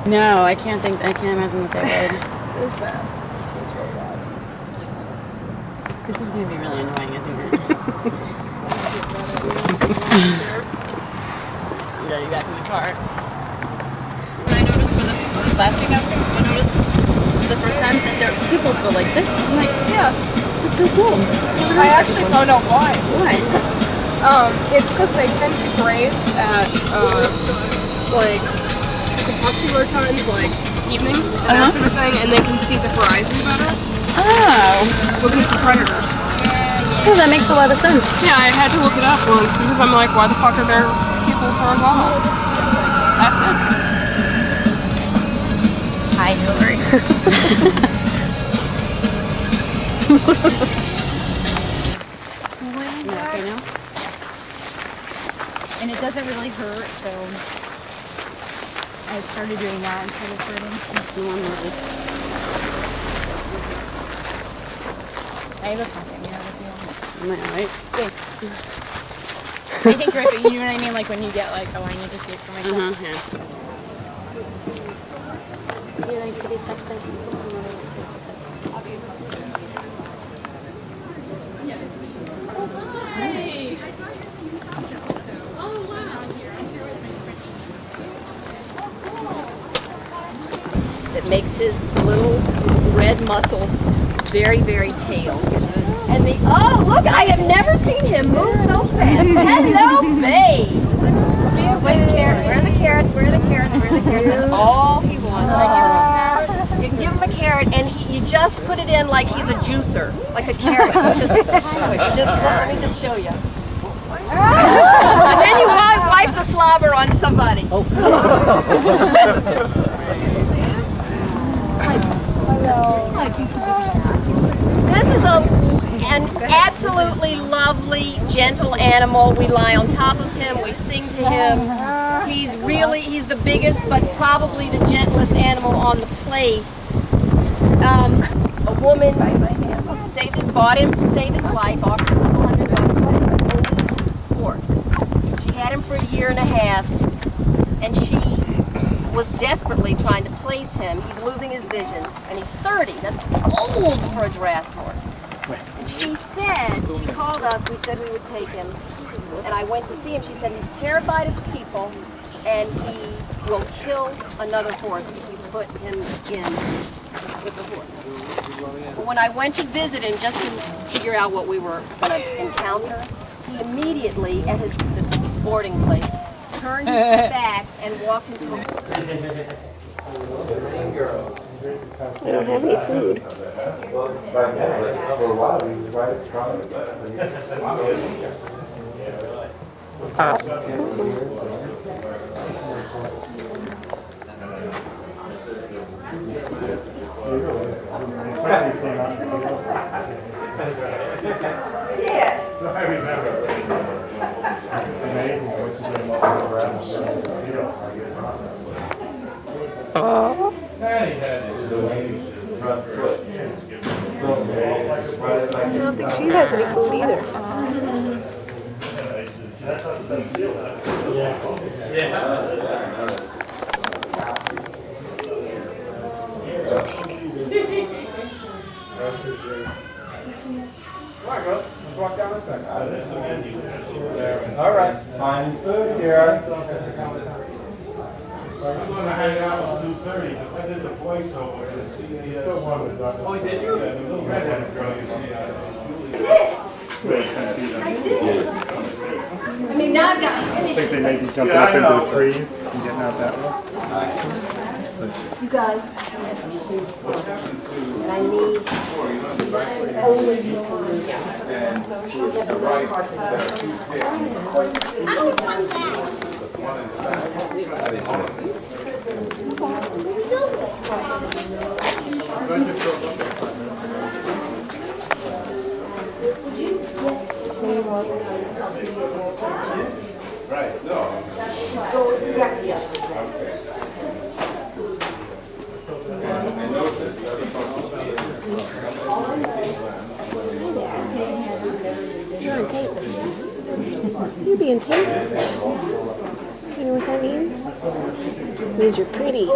No, I can't imagine that they would. It was bad. It was really bad. This is going to be really annoying, isn't it? I'm ready back in the car. When I noticed for the last week after, I noticed the first time that their pupils go like this. I'm like, Yeah. it's so cool. I actually found out why. Why? It's because they tend to graze at like crepuscular times, like evening and that sort of thing, and they can see the horizon better. Oh. Looking for predators. Oh, that makes a lot of sense. Yeah, I had to look it up once because I'm like, why the fuck are their pupils horizontal? That's it. Hi, Hillary. Okay, no? And it doesn't really hurt, so I started doing that instead of hurting. I have a pocket mirror if you want. Am I alright? I think right, but you know what I mean? Like when you get like, oh, I need to see it for myself. Yeah. Do you like to be touched by people? I'm really scared to touch you. That makes his little red muscles very, very pale. And oh, look, I have never seen him move so fast. Hello, babe. Where are the carrots? Where are the carrots? Where are the carrots? Where are the carrots? That's all he wants. You can give him a carrot, and you just put it in like he's a juicer, like a carrot. Let me just show you. And then you wipe the slobber on somebody. This is an absolutely lovely, gentle animal. We lie on top of him, we sing to him. He's the biggest, but probably the gentlest animal on the place. A woman bought him to save his life, offered him $100 for his horse. She had him for a year and a half, and she was desperately trying to place him. He's losing his vision, and he's 30. That's old for a draft horse. And she called us, we said we would take him, and I went to see him. She said he's terrified of people, and he will kill another horse if you put him in with the horse. But when I went to visit him just to figure out what we were going to encounter, he immediately, at his boarding place, turned his back and walked into a... I don't have any food. I remember. I don't think she has any food either. Come on, girls. Let's walk down this way. All right. Find food here. I'm going to hang out until 2:30. I did the voiceover to see the... Oh, did you? Yeah, the little redheaded girl you see. I mean, now I've got to I finish think they it. may be jumping up into the trees and getting out that way. You guys, and I need only Right, no. You're on tape. You're being taped. You know what that means? Means you're pretty.